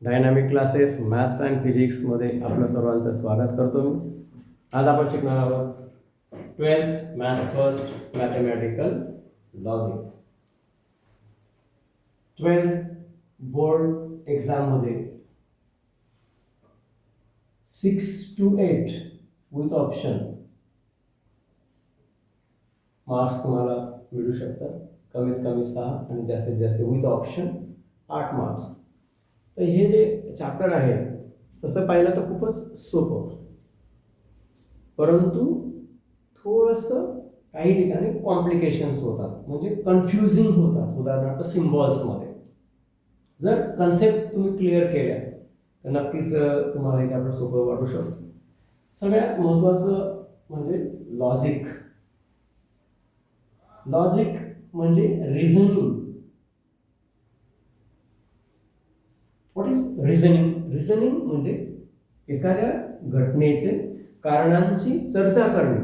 Dynamic classes maths and फिजिक्समध्ये आपलं सर्वांचं स्वागत करतो मी. आज आपण शिकणार आहोत 12th maths first mathematical logic. 12th board एक्झाममध्ये 6 to 8 विथ ऑप्शन मार्क्स तुम्हाला मिळू शकतात. कमीत कमी 6 आणि जास्तीत जास्त विथ ऑप्शन 8 मार्क्स. तर हे जे चॅप्टर आहे तसं पाहिलं तर खूपच सोपं, परंतु थोडंसं काही ठिकाणी कॉम्प्लिकेशन्स होतात, म्हणजे कन्फ्युजिंग होतात. उदाहरणार्थ सिम्बॉल्समध्ये जर कन्सेप्ट तुम्ही क्लिअर केल्या तर नक्कीच तुम्हाला हे चॅप्टर सोपं वाटू शकतं. सगळ्यात महत्त्वाचं म्हणजे लॉजिक. लॉजिक म्हणजे reasoning. What is reasoning? Reasoning म्हणजे एखाद्या घटनेचे कारणांची चर्चा करणे.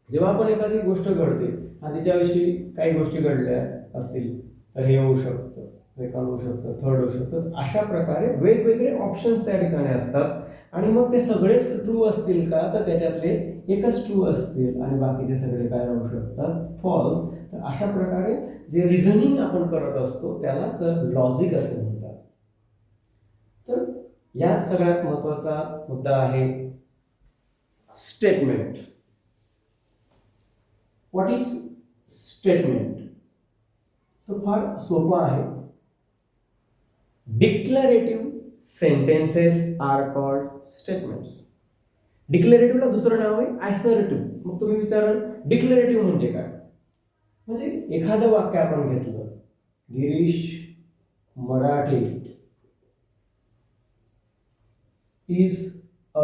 जेव्हा आपण एखादी गोष्ट घडते आणि तिच्याविषयी काही गोष्टी घडल्या असतील तर हे होऊ शकतं, सेकंड होऊ शकतं, थर्ड होऊ शकतं. अशा प्रकारे वेगवेगळे ऑप्शन्स त्या ठिकाणी असतात आणि मग ते सगळेच ट्रू असतील का, तर त्याच्यातले एकच ट्रू असतील आणि बाकीचे सगळे काय राहू शकतात, फॉल्स. तर अशा प्रकारे जे रिझनिंग आपण करत असतो त्यालाच लॉजिक असे म्हणतात. तर यात सगळ्यात महत्त्वाचा मुद्दा आहे स्टेटमेंट. What is statement? तो फार सोपा आहे. Declarative sentences are called statements. डिक्लरेटिव्हला दुसरं नाव आहे ॲसर्टिव्ह. मग तुम्ही विचाराल डिक्लरेटिव्ह म्हणजे काय? म्हणजे एखादं वाक्य आपण घेतलं, गिरीश मराठे इज अ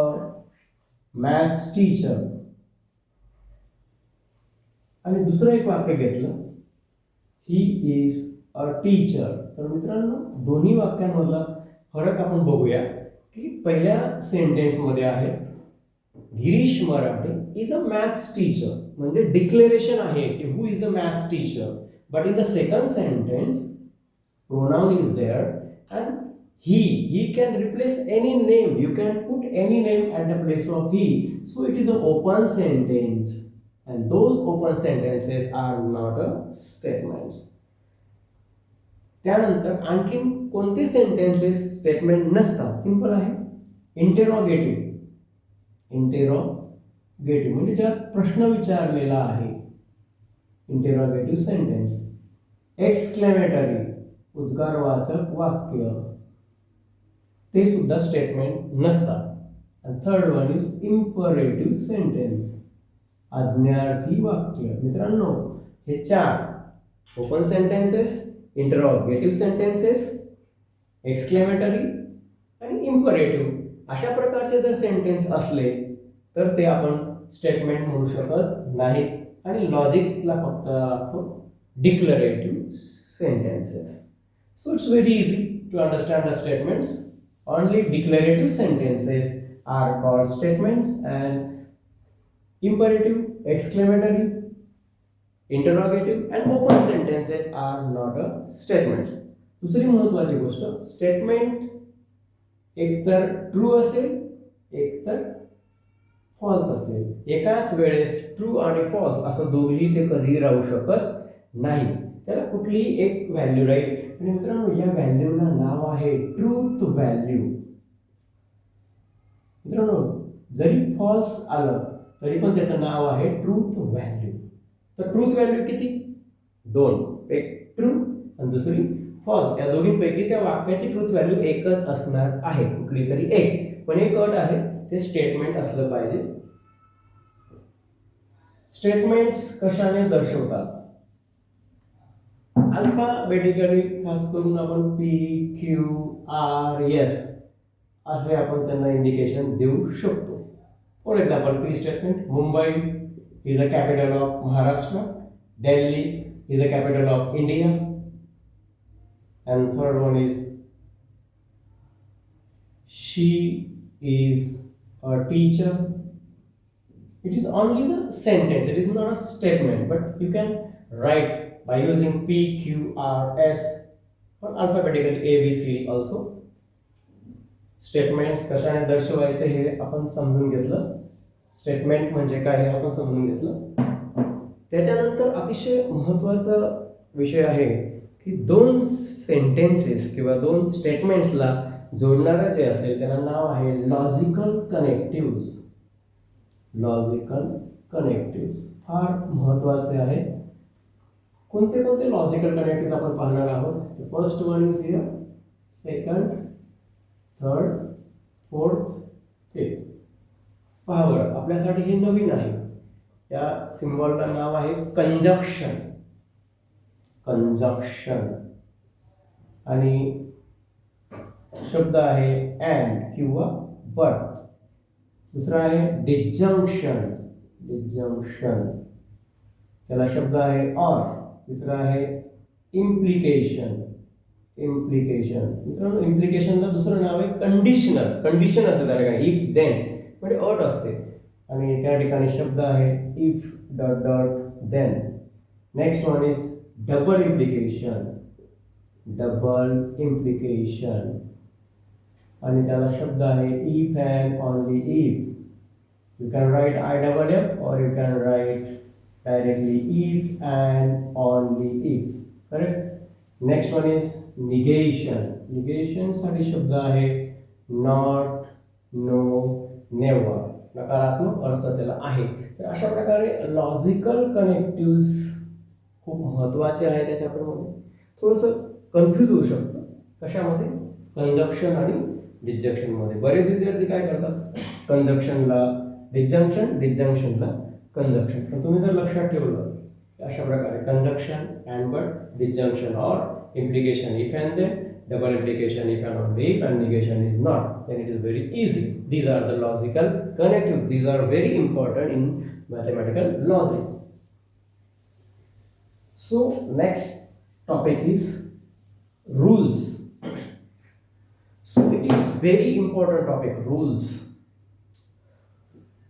मॅथ्स टीचर, आणि दुसरं एक वाक्य घेतलं, ही इज अ टीचर. तर मित्रांनो, दोन्ही वाक्यांमधला फरक आपण बघूया की पहिल्या सेंटेन्समध्ये आहे गिरीश मराठे इज अ मॅथ्स टीचर, म्हणजे डिक्लेरेशन आहे की who is the maths teacher. But in the second sentence pronoun is there and he can replace any name. You can put any name at the place of he. So it is an open sentence and those open sentences are not a statements. त्यानंतर आणखीन कोणते sentences statement नसतात? Simple आहे. इंटेरोगेटिव्ह. इंटेरोगेटिव्ह म्हणजे ज्यात प्रश्न विचारलेला आहे, इंटेरोगेटिव्ह सेंटेन्स. एक्सक्लेमेटरी उद्गारवाचक वाक्य, ते सुद्धा स्टेटमेंट नसतात. आणि third one is imperative sentence, आज्ञार्थी वाक्य. मित्रांनो, हे 4 open sentences, interrogative sentences, exclamatory आणि इम्परेटिव्ह अशा प्रकारचे जर सेंटेन्स असले तर ते आपण स्टेटमेंट म्हणू शकत नाही. आणि लॉजिकला फक्त लागतो declarative sentences. So it's very easy to understand the statements. Only declarative sentences are called statements and imperative, exclamatory, interrogative and open sentences are not a statements. दुसरी महत्त्वाची गोष्ट, स्टेटमेंट एकतर ट्रू असेल एकतर फॉल्स असेल. एकाच वेळेस ट्रू आणि फॉल्स असं दोघेही ते कधीही राहू शकत नाही. त्याला कुठलीही एक व्हॅल्यू राहील. आणि मित्रांनो, या व्हॅल्यूला नाव आहे ट्रूथ व्हॅल्यू. मित्रांनो, जरी फॉल्स आलं तरी पण त्याचं नाव आहे ट्रूथ व्हॅल्यू. तर ट्रूथ व्हॅल्यू किती? 2. एक ट्रू आणि दुसरी फॉल्स. या दोघींपैकी त्या वाक्याची ट्रूथ व्हॅल्यू एकच असणार आहे, कुठली तरी एक. पण एक अट आहे, ते स्टेटमेंट असलं पाहिजे. स्टेटमेंट्स कशाने दर्शवतात? अल्फाबेटिकली खास करून आपण पी, क्यू, आर, एस असे आपण त्यांना इंडिकेशन देऊ शकतो. For example, P statement, Mumbai is a capital of Maharashtra, Delhi is a capital of India, and third one is she is a teacher. It is only the sentence, it is not a statement, but you can write by using P, Q, R, S or alphabetically A, B, C also. Statements कशाने दर्शवायचे हे आपण समजून घेतलं. Statement म्हणजे काय हे आपण समजून घेतलं. त्याच्यानंतर अतिशय महत्त्वाचा विषय आहे की दोन सेंटेन्सेस किंवा दोन स्टेटमेंट्सला जोडणारं जे असेल त्याला नाव आहे लॉजिकल कनेक्टिव्ज. लॉजिकल कनेक्टिव्ज फार महत्त्वाचे आहे. कोणते कोणते लॉजिकल कनेक्टिव्ह आपण पाहणार आहोत. First one is here, second, third, fourth, fifth. पहा बरं, आपल्यासाठी हे नवीन आहे. या सिम्बॉलला नाव आहे कंजक्शन. कंजक्शन. आणि शब्द आहे अँड किंवा बट. दुसरा आहे डिजंक्शन. डिजंक्शन. त्याला शब्द आहे ऑर. तिसरा आहे इम्प्लिकेशन. इम्प्लिकेशन. मित्रांनो, इम्प्लिकेशनला दुसरं नाव आहे कंडिशनल. कंडिशन असते त्या ठिकाणी, इफ देन म्हणजे अट असते. आणि त्या ठिकाणी शब्द आहे if dot dot then. Next one is double implication. Double implication. आणि त्याला शब्द आहे if and only if. You can write IFF or you can write directly if and only if. Correct? Next one is negation. Negation साठी शब्द आहे not, no, never. नकारात्मक अर्थ त्याला आहे. तर अशा प्रकारे लॉजिकल कनेक्टिव्स खूप महत्त्वाचे आहेत. त्याच्यामध्ये थोडंसं कन्फ्यूज होऊ शकतं. कशामध्ये? कंजक्शन आणि डिजंक्शनमध्ये. बरेच विद्यार्थी काय करतात, कंजक्शनला डिजंक्शन, डिजंक्शनला कंजक्शन. पण तुम्ही जर लक्षात ठेवलं अशा प्रकारे कंजक्शन अँड बट, डिजंक्शन और implication if and then, double implication if and only if, and negation is not, then it is very easy. These are the logical connective. These are very important in mathematical logic. So next topic is rules. So it is very important topic, rules.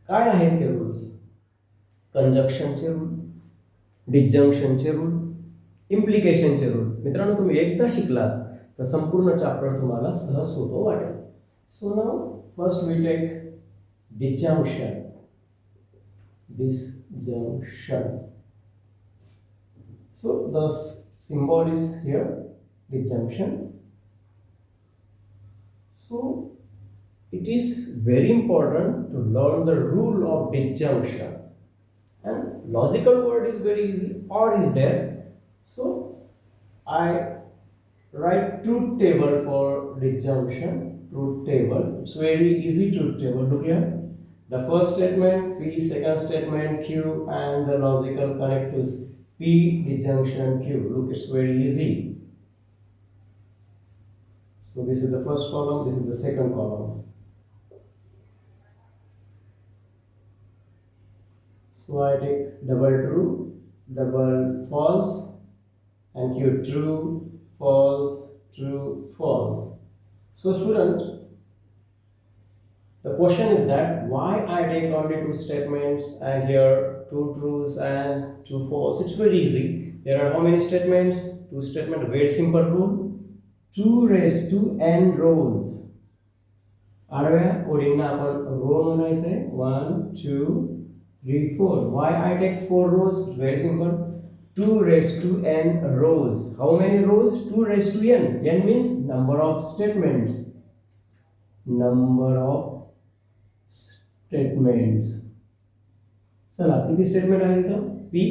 काय आहेत ते rules? कंजक्शनचे rule, डिजंक्शनचे rule, इम्प्लिकेशनचे rule. मित्रांनो, तुम्ही एकदा शिकलात तर संपूर्ण चॅप्टर तुम्हाला सहज सोपं वाटेल. So now first we take disjunction. Disjunction. So the symbol is here, disjunction. So it is very important to learn the rule of disjunction. And logical word is very easy, or is there. So I write truth table for disjunction. Truth table. It's very easy truth table. Look here. The first statement P, second statement Q, and the logical connectives P, disjunction Q. Look, it's very easy. So this is the first column, this is the second column. So I take double true, double false, and Q true, false, true, false. So student, the question is that why I take only two statements and here two truths and two false. It's very easy. There are how many statements? Two statements. Very simple rule. 2 raised to n rows. आडव्या ओळींना आपण रो म्हणायचे. 1 2 3 4. Why I take 4 rows? It's very simple. 2 raised to n rows. How many rows? 2 raised to n. N means number of statements. Number of statements. चला, किती statement आहे इथं? P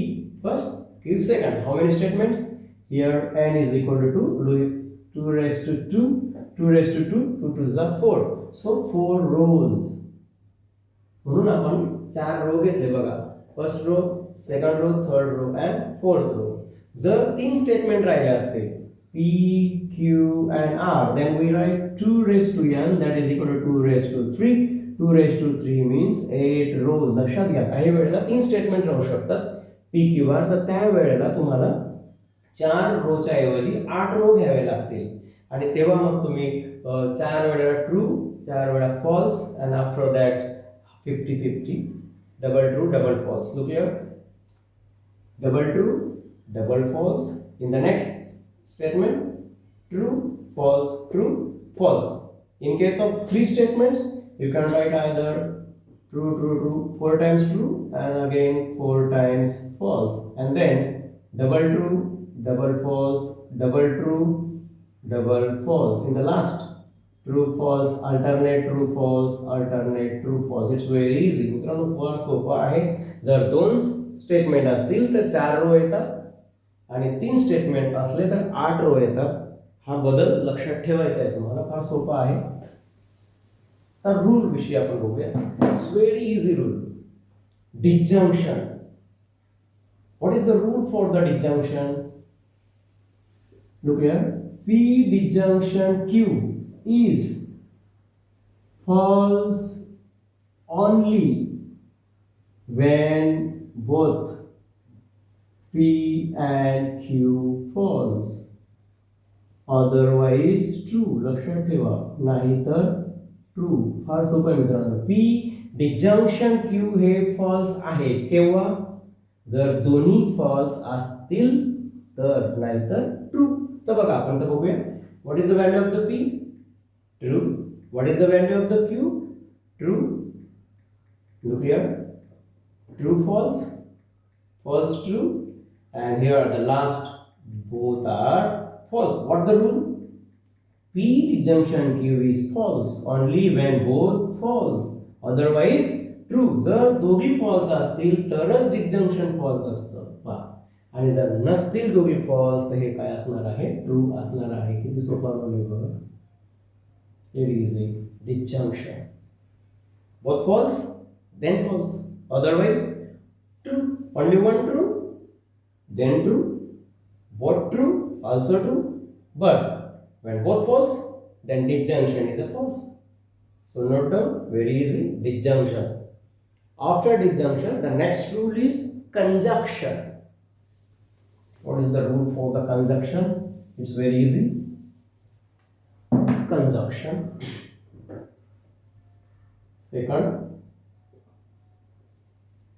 first, Q second. How many statements? Here n is equal to 2 raised to 2, 2 raised to 2, 2 to the 4. So 4 rows. म्हणून आपण 4 row घेतले बघा. First row, second row, third row and fourth row. जर 3 statement राहिले असते P, Q and R, then we write 2 raised to n, that is equal to 2 raised to 3. 2 raised to 3 means 8 rows. लक्षात घ्या, काही वेळेला 3 statement राहू शकतात P, Q, R. तर त्या वेळेला तुम्हाला 4 रोच्या ऐवजी 8 रो घ्यावे लागतील. आणि तेव्हा मग तुम्ही 4 वेळा ट्रू, 4 वेळा false, and after that 50-50, double true, double false. Look here, double true, double false. In the next statement, true, false, true, false. In case of three statements, you can write either true, true, true, 4 times true, and again 4 times false, and then double true, double false, double true, double false. In the last, true, false, alternate true, false, alternate true, false. It's very easy. मित्रांनो फार सोपं आहे. जर 2 statement असतील तर 4 रो येतात आणि 3 statement असले तर 8 रो येतात. हा बदल लक्षात ठेवायचा आहे तुम्हाला. फार सोपा आहे. तर रूल विषयी आपण बघूया. It's very easy rule. Disjunction. What is the rule for the disjunction? Look here. P disjunction Q is false only when both P and Q false. Otherwise true. लक्षात ठेवा. नाहीतर true. फार सोपं आहे मित्रांनो. P disjunction Q हे false आहे. केव्हा? जर दोन्ही false असतील तर, नाहीतर true. तर बघा आपण तर बघूया. What is the value of the P? True. What is the value of the Q? True. Look here. True, false, false, true, and here the last both are false. What the rule? P disjunction Q is false only when both false. Otherwise true. जर दोघी false असतील तरच disjunction false असतं. आणि जर नसतील दोघी false तर हे काय असणार आहे? ट्रू असणार आहे. किती सोपा रूल आहे बघा. Very easy. Disjunction. Both false then false, otherwise true. Only one true then true, both true also true, but when both false then disjunction is a false. So note down, very easy. Disjunction. After disjunction the next rule is conjunction. What is the rule for the conjunction? It's very easy. Conjunction. Second,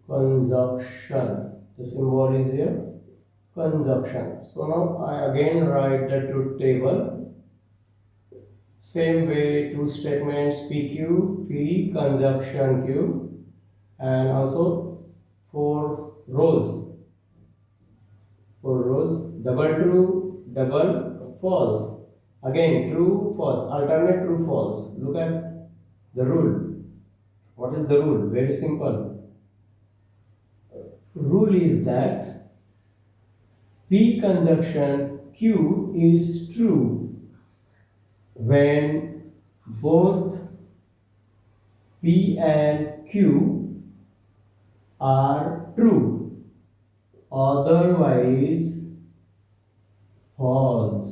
conjunction. The symbol is here. Conjunction. So now I again write the truth table. Same way, 2 statements PQ, P, conjunction Q, and also 4 rows. 4 rows. Double true, double false. Again true, false, alternate true, false. Look at the rule. What is the rule? Very simple. Rule is that P conjunction Q is true when both P and Q are true. Otherwise false.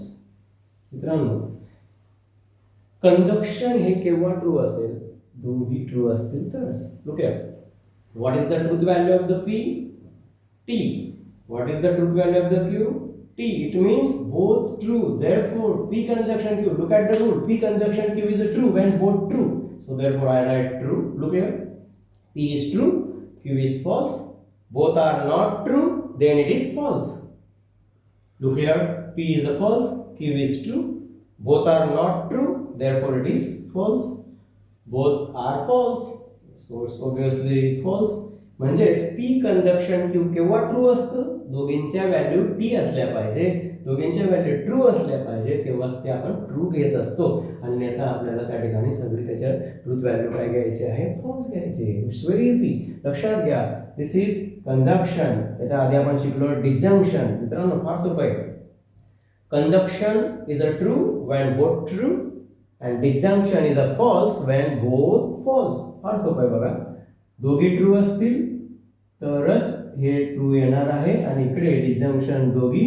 मित्रांनो, conjunction हे केव्हा true असेल? दोघी true असतील तरच. Look here. What is the truth value of the P? T. What is the truth value of the Q? T. It means both true. Therefore P conjunction Q. Look at the rule. P conjunction Q is a true when both true. So therefore I write true. Look here. P is true, Q is false. Both are not true, then it is false. Look here. P is the false, Q is true. Both are not true, therefore it is false. Both are false, so it's obviously false. म्हणजेच P conjunction Q केव्हा true असतं? दोघींच्या value T असल्या पाहिजे, दोघींच्या value true असल्या पाहिजे, तेव्हाच ते आपण ट्रू घेत असतो. अन्यथा आपल्याला त्या ठिकाणी सगळी त्याच्या ट्रूथ व्हॅल्यू काय घ्यायची आहे? फॉल्स घ्यायची. It's very easy. लक्षात घ्या. This is conjunction. त्याच्या आधी आपण शिकलो डिसजंक्शन. मित्रांनो फार सोपं आहे. Conjunction is a true when both true and disjunction is a false when both false. फार सोपं आहे बघा. दोघी ट्रू असतील तरच हे ट्रू येणार आहे आणि इकडे डिसजंक्शन दोघी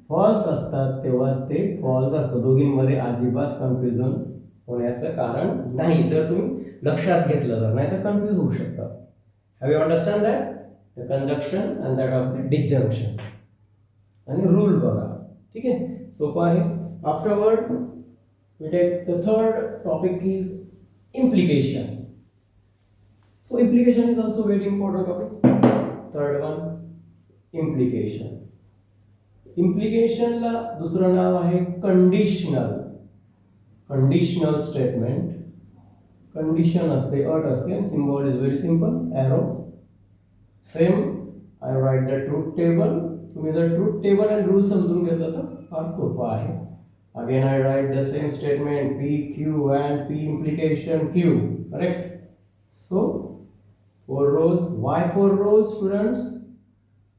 फॉल्स असतात तेव्हाच ते फॉल्स असतं. दोघींमध्ये अजिबात कन्फ्युजन होण्याचं कारण नाही, जर तुम्ही लक्षात घेतलं तर, नाही तर कन्फ्यूज होऊ शकता. Have you understand that? The conjunction and that of the disjunction. आणि रूल बघा. ठीक आहे, सोपं आहे. Afterward we take the third topic is implication. So implication is also very important topic. Third one, implication. Implication ला दुसरं नाव आहे conditional. Conditional statement, condition असते, अट असते आणि symbol is very simple, arrow. Same I write the truth table. तुम्ही जर truth table and rule समजून घेतलं तर फार सोपं आहे. Again I write the same statement P Q and P implication Q. Correct. So 4 rows. Why 4 rows, students?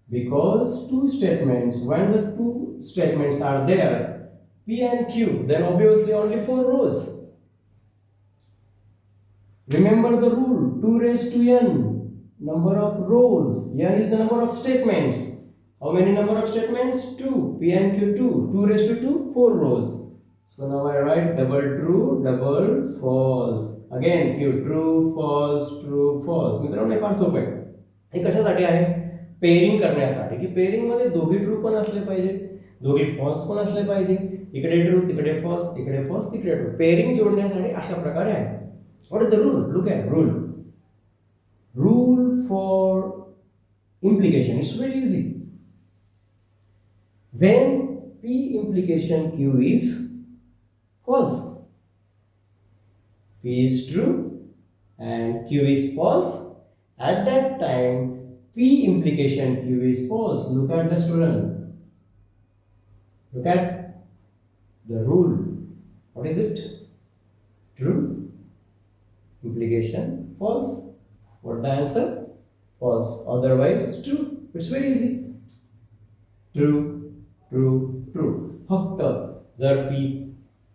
Because two statements. When the two statements are there, P and Q, then obviously only 4 rows. Remember the rule, 2 raised to n, number of rows. N is the number of statements. How many number of statements? 2. P and Q 2. 2 raised to 2, 4 rows. So now I write double true, double false. Again Q, true, false, true, false. मित्रांनो हे फार सोपं आहे. हे कशासाठी आहे? Pairing करण्यासाठी, की pairing मध्ये दोघी true पण असले पाहिजे, दोघी फॉल्स पण असले पाहिजे. इकडे ट्रू, तिकडे फॉल्स, इकडे फॉल्स, तिकडे ट्रू. पेअरिंग जोडण्यासाठी अशा प्रकारे आहे. What is the rule? Look at rule. Rule for implication. It's very easy. When P implication Q is false, P is true and Q is false, at that time P implication Q is false. Look at the student. Look at the rule. What is it? True. Implication false. What the answer? False. Otherwise true. It's very easy. True, true, true. फक्त जर P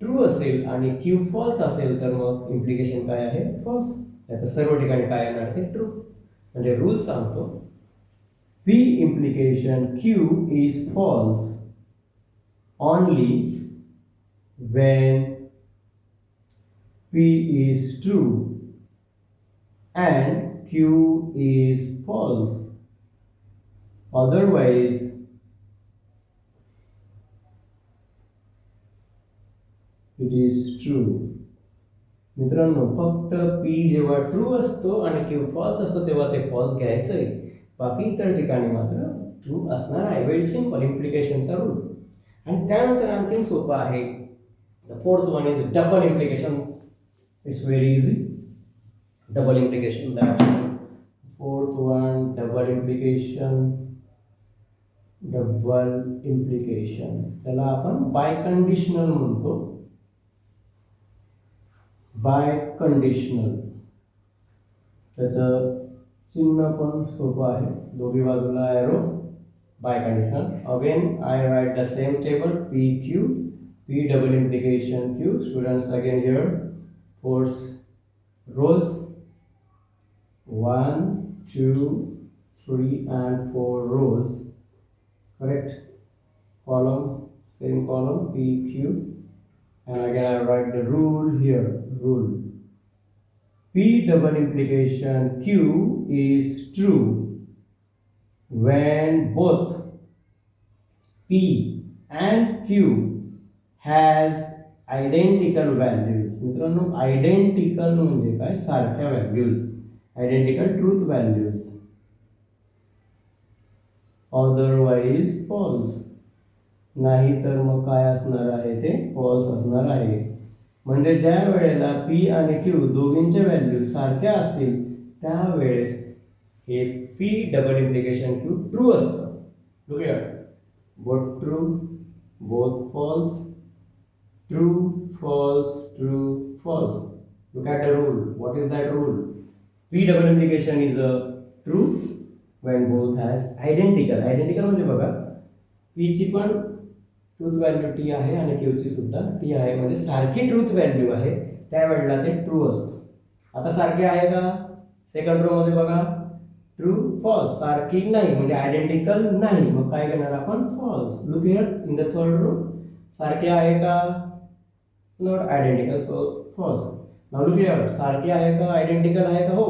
true असेल आणि Q false असेल तर मग implication काय आहे? False. आता सर्व ठिकाणी काय येणार ते? ट्रू. म्हणजे रूल सांगतो P implication Q is false only when P is true and Q is false. Otherwise it is true. मित्रांनो फक्त P जेव्हा ट्रू असतो आणि Q फॉल्स असतो तेव्हा ते फॉल्स घ्यायचं आहे. बाकी इतर ठिकाणी मात्र ट्रू असणार आहे. व्हेरी सिंपल इम्प्लिकेशनचा रूल. आणि त्यानंतर आणखी सोपं आहे. The fourth one is double implication. It's very easy. Double implication. That fourth one double implication. Double implication त्याला आपण बाय कंडिशनल म्हणतो. बाय कंडिशनल त्याचं चिन्ह पण सोपं आहे. दोघी बाजूला arrow. Biconditional. Again I write the same table P Q. P double implication Q. Students again here 4 rows. 1, 2, 3 and 4 rows. Correct. Column, same column P Q. And again I write the rule here. Rule. P double implication Q is true when both P and Q has identical values. मित्रांनो identical म्हणजे काय? सारख्या values. identical truth values. Otherwise false. नाही तर मग काय असणार आहे ते? फॉल्स असणार आहे. म्हणजे ज्या वेळेला P आणि Q दोघींचे व्हॅल्यू सारख्या असतील त्यावेळेस हे P double implication Q true असतं. Look here. Both true, both false. True, false, true, false. Look at the rule. What is that rule? P double implication is a true when both has identical. Identical म्हणजे बघा P ची पण truth value T आहे आणि Q ची सुद्धा T आहे. म्हणजे सारखी ट्रूथ व्हॅल्यू आहे त्यावेळेला ते ट्रू असतं. आता सारखे आहे का? सेकंड रो मध्ये बघा ट्रू, फॉल्स. सारखी नाही म्हणजे आयडेंटिकल नाही. मग काय घेणार आपण? False. Look here in the third row. सारखे आहे का? Not identical. So false. Now look here. सारखे आहे का? आयडेंटिकल आहे का? हो.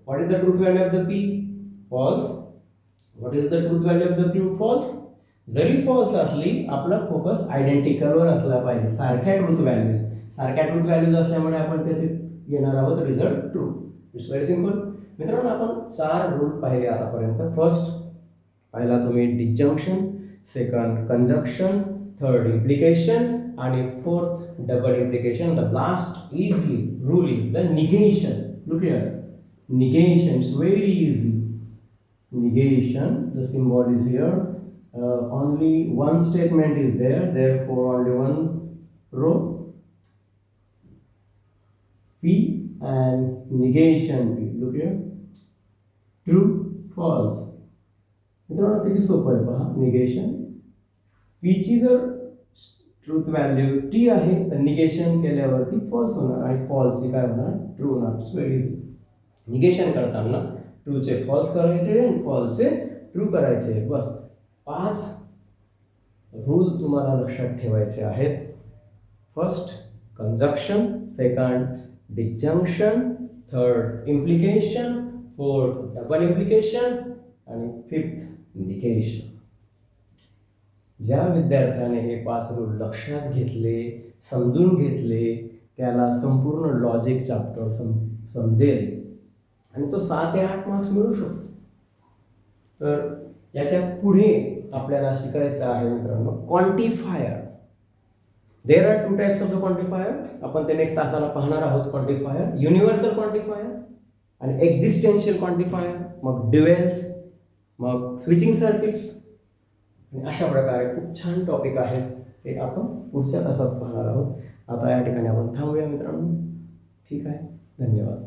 What is the truth value of the P? False. What is the truth value of the Q? False. जरी फॉल्स असली आपला फोकस आयडेंटिकलवर असला पाहिजे. सारख्या ट्रूथ व्हॅल्यूज. सारख्या ट्रूथ व्हॅल्यूज असल्यामुळे आपण त्याचे घेणार आहोत result true. It's very simple. मित्रांनो आपण 4 रूल पाहिले आतापर्यंत. फर्स्ट पहिला तुम्ही disjunction, second conjunction, third implication आणि fourth double implication. The last easy rule is the negation. Look here, negation is very easy. Negation, the symbol is here. Only one statement is there, therefore only one row. P and negation P. Look here, true, false. मित्रांनो किती सोपं आहे पहा. Negation P ची जर truth value T आहे तर negation केल्यावरती फॉल्स होणार आणि फॉल्सची काय होणार, ट्रू होणार. It's very easy. निगेशन करताना ट्रूचे फॉल्स करायचे आणि फॉल्सचे ट्रू करायचे. बस 5 रूल तुम्हाला लक्षात ठेवायचे आहेत. First conjunction, second disjunction, third implication, fourth double implication आणि फिफ्थ निगेशन. ज्या विद्यार्थ्याने हे 5 रूल लक्षात घेतले, समजून घेतले, त्याला संपूर्ण लॉजिक चॅप्टर समजेल आणि तो 7 ते 8 मार्क्स मिळू शकतो. तर याच्या पुढे आपल्याला शिकायचं आहे मित्रांनो quantifier. There are 2 types of the quantifier. आपण ते नेक्स्ट तासाला पाहणार आहोत. क्वांटिफायर, युनिव्हर्सल क्वांटिफायर आणि एक्झिस्टेन्शियल क्वांटिफायर, मग ड्युएल्स, मग स्विचिंग सर्किट्स आणि अशा प्रकारे खूप छान टॉपिक आहेत. ते आपण पुढच्या तासात पाहणार आहोत. आता या ठिकाणी आपण थांबूया मित्रांनो. ठीक आहे, धन्यवाद.